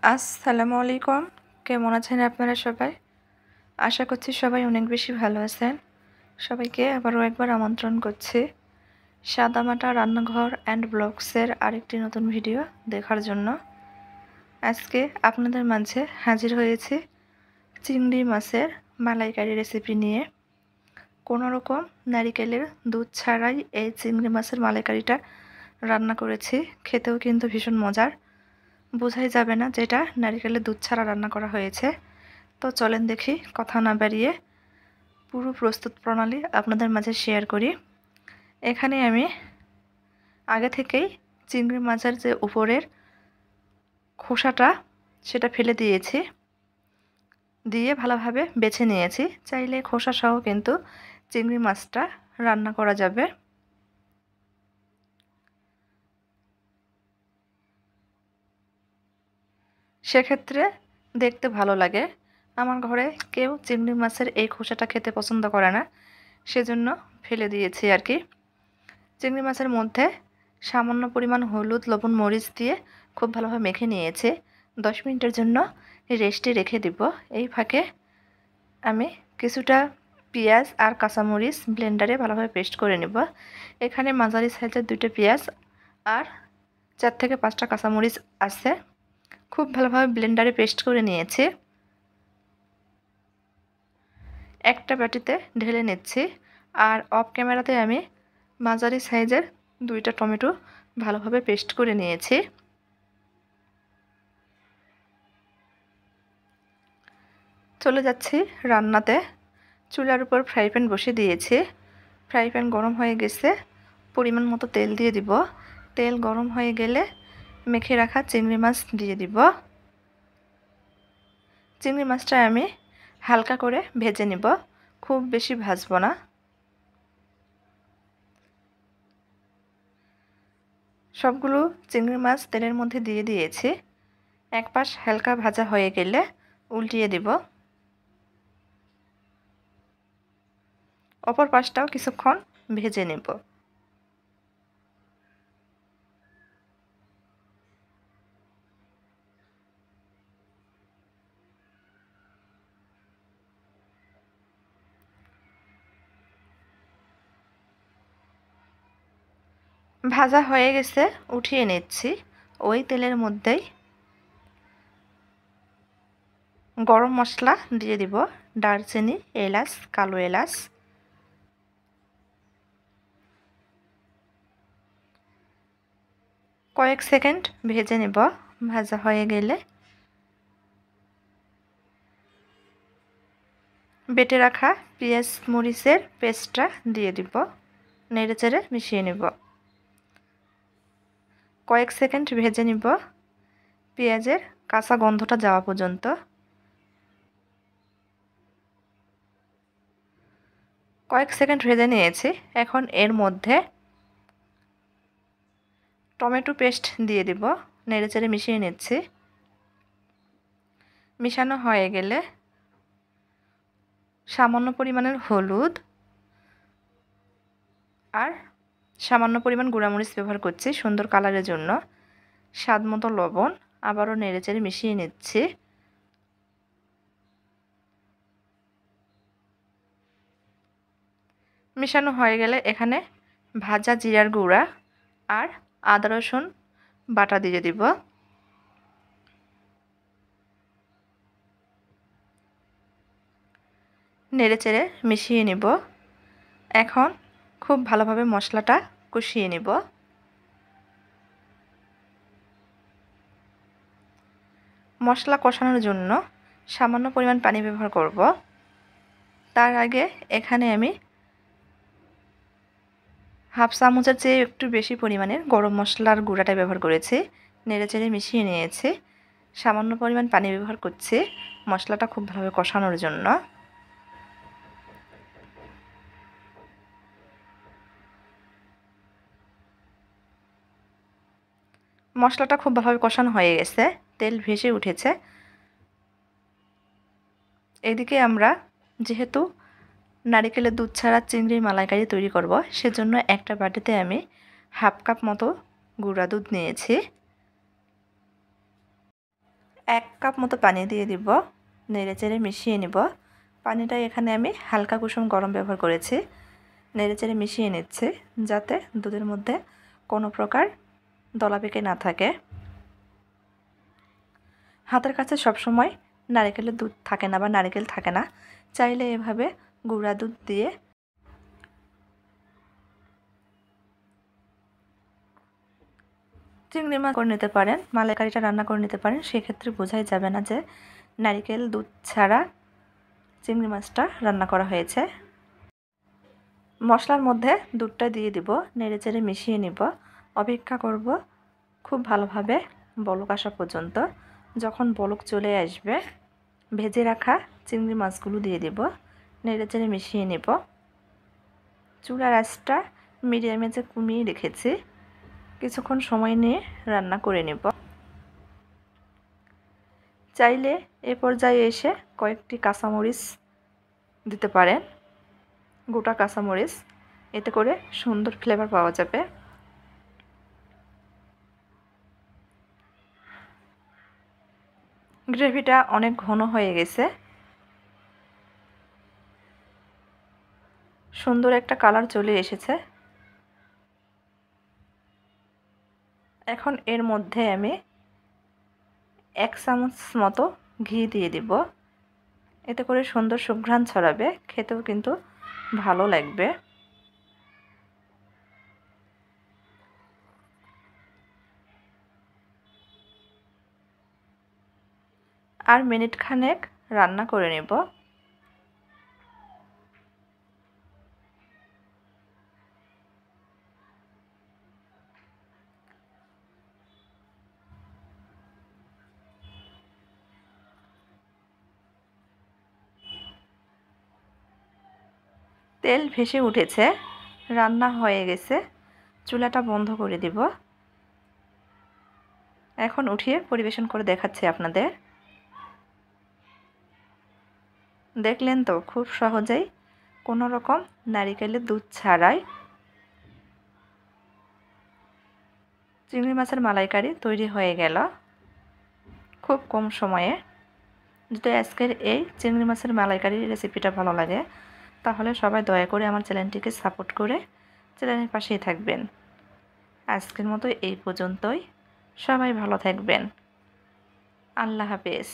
আসসালামু আলাইকুম। কেমন আছেন আপনারা সবাই? আশা করছি সবাই অনেক বেশি ভালো আছেন। সবাইকে আবারও একবার আমন্ত্রণ করছি সাদামাটা রান্নাঘর অ্যান্ড ব্লগসের আরেকটি নতুন ভিডিও দেখার জন্য। আজকে আপনাদের মাঝে হাজির হয়েছি চিংড়ি মাছের মালাইকারি রেসিপি নিয়ে। কোনো রকম নারিকেলের দুধ ছাড়াই এই চিংড়ি মাছের মালাইকারিটা রান্না করেছি। খেতেও কিন্তু ভীষণ মজার, বোঝাই যাবে না যেটা নারিকেলের দুধ ছাড়া রান্না করা হয়েছে। তো চলেন দেখি, কথা না বাড়িয়ে পুরো প্রস্তুত প্রণালী আপনাদের মাঝে শেয়ার করি। এখানে আমি আগে থেকেই চিংড়ি মাছের যে উপরের খোসাটা সেটা ফেলে দিয়েছি, দিয়ে ভালোভাবে বেছে নিয়েছি। চাইলে খোসা সহ কিন্তু চিংড়ি মাছটা রান্না করা যাবে। সেক্ষেত্রে দেখতে ভালো লাগে। আমার ঘরে কেউ চিংড়ি মাছের এই খোসাটা খেতে পছন্দ করে না, সেজন্য ফেলে দিয়েছি আর কি। চিংড়ি মাছের মধ্যে সামান্য পরিমাণ হলুদ, লবণ, মরিচ দিয়ে খুব ভালোভাবে মেখে নিয়েছি। 10 মিনিটের জন্য রেস্টে রেখে দিব। এই ফাঁকে আমি কিছুটা পেঁয়াজ আর কাঁচামরিচ ব্লেন্ডারে ভালোভাবে পেস্ট করে নেব। এখানে মাঝারি সাইজের 2টা পেঁয়াজ আর 4 থেকে 5টা কাঁচামরিচ আছে। খুব ভালোভাবে ব্লেন্ডারে পেস্ট করে নিয়েছি। একটা বাটিতে ঢেলে নিচ্ছি। আর অফ ক্যামেরাতে আমি মাঝারি সাইজের 2টা টমেটো ভালোভাবে পেস্ট করে নিয়েছি। চলে যাচ্ছি রান্নাতে। চুলার উপর ফ্রাই প্যান বসিয়ে দিয়েছি। ফ্রাই প্যান গরম হয়ে গেছে, পরিমাণ মতো তেল দিয়ে দিব। তেল গরম হয়ে গেলে মেখে রাখা চিংড়ি মাছ দিয়ে দিব। চিংড়ি মাছটা আমি হালকা করে ভেজে নিব, খুব বেশি ভাজবো না। সবগুলো চিংড়ি মাছ তেলের মধ্যে দিয়ে দিয়েছি। এক পাশ হালকা ভাজা হয়ে গেলে উল্টিয়ে দিব। অপর পাশটাও কিছুক্ষণ ভেজে নেব। ভাজা হয়ে গেছে, উঠিয়ে নিচ্ছি। ওই তেলের মধ্যেই গরম মশলা দিয়ে দিব, দারচিনি, এলাচ, কালো এলাচ। কয়েক সেকেন্ড ভেজে নেব। ভাজা হয়ে গেলে বেটে রাখা পেঁয়াজ মরিচের পেস্টটা দিয়ে দিব, নেড়েচেড়ে মিশিয়ে নেব। কয়েক সেকেন্ড ভেজে নিব, পেঁয়াজের কাঁচা গন্ধটা যাওয়া পর্যন্ত। কয়েক সেকেন্ড ভেজে নিয়েছি। এখন এর মধ্যে টমেটো পেস্ট দিয়ে দিব, নেড়েচেড়ে মিশিয়ে নিচ্ছি। মিশানো হয়ে গেলে সামান্য পরিমাণের হলুদ আর সামান্য পরিমাণ গুঁড়ামরিচ ব্যবহার করছি সুন্দর কালারের জন্য। স্বাদ মতো লবণ, আবারও নেড়েচেড়ে মিশিয়ে নিচ্ছি। মিশানো হয়ে গেলে এখানে ভাজা জিরার গুঁড়া আর আদা রসুন বাটা দিয়ে দিব। নেড়েচেড়ে মিশিয়ে নিব। এখন খুব ভালোভাবে মশলাটা কষিয়ে নিব। মশলা কষানোর জন্য সামান্য পরিমাণ পানি ব্যবহার করব। তার আগে এখানে আমি হাফ চামচের চেয়ে একটু বেশি পরিমাণের গরম মশলার গুঁড়াটা ব্যবহার করেছি। নেড়েচেড়ে মিশিয়ে নিয়েছি। সামান্য পরিমাণ পানি ব্যবহার করছি মশলাটা খুব ভালোভাবে কষানোর জন্য। মশলাটা খুব ভালোভাবে কষানো হয়ে গেছে, তেল ভেসে উঠেছে। এদিকে আমরা যেহেতু নারিকেলের দুধ ছাড়া চিংড়ির মালাইকারি তৈরি করব, সেজন্য একটা বাটিতে আমি হাফ কাপ মতো গুঁড়া দুধ নিয়েছি। 1 কাপ মতো পানি দিয়ে দিব, নেড়েচেড়ে মিশিয়ে নিব। পানিটা এখানে আমি হালকা কুসুম গরম ব্যবহার করেছি। নেড়েচেড়ে মিশিয়ে নিচ্ছি যাতে দুধের মধ্যে কোনো প্রকার দলা পেকে না থাকে। হাতের কাছে সবসময় নারকেলের দুধ থাকে না বা নারকেল থাকে না, চাইলে এভাবে গুঁড়া দুধ দিয়ে চিংড়ি মাছ করে নিতে পারেন, মালাইকারিটা রান্না করে নিতে পারেন। সেক্ষেত্রে বোঝাই যাবে না যে নারকেল দুধ ছাড়া চিংড়ি মাছটা রান্না করা হয়েছে। মশলার মধ্যে দুধটা দিয়ে দিব, নেড়েচেড়ে মিশিয়ে নিব। অপেক্ষা করব খুব ভালোভাবে বলক আসা পর্যন্ত। যখন বলক চলে আসবে ভেজে রাখা চিংড়ি মাছগুলো দিয়ে দিব, নেড়েচেড়ে মিশিয়ে নিব। চুলার আঁচটা মিডিয়ামে যে কমিয়ে রেখেছি, কিছুক্ষণ সময় নিয়ে রান্না করে নেব। চাইলে এ পর্যায়ে এসে কয়েকটি কাঁচামরিচ দিতে পারেন, গোটা কাঁচামরিচ, এতে করে সুন্দর ফ্লেভার পাওয়া যাবে। গ্রেভিটা অনেক ঘন হয়ে গেছে, সুন্দর একটা কালার চলে এসেছে। এখন এর মধ্যে আমি 1 চামচ মতো ঘি দিয়ে দিব, এতে করে সুন্দর সুঘ্রাণ ছড়াবে, খেতেও কিন্তু ভালো লাগবে। আর মিনিট খানেক রান্না করে নেব। তেল ভেসে উঠেছে, রান্না হয়ে গেছে। চুলাটা বন্ধ করে দিব। এখন উঠিয়ে পরিবেশন করে দেখাচ্ছি আপনাদের। দেখলেন তো, খুব সহজেই কোনো রকম নারিকেলের দুধ ছাড়াই চিংড়ি মাছের মালাইকারি তৈরি হয়ে গেল খুব কম সময়ে। যদি আজকের এই চিংড়ি মাছের মালাইকারির রেসিপিটা ভালো লাগে তাহলে সবাই দয়া করে আমার চ্যানেলটিকে সাপোর্ট করে চ্যানেলের পাশেই থাকবেন। আজকের মতো এই পর্যন্তই। সবাই ভালো থাকবেন। আল্লাহ হাফেজ।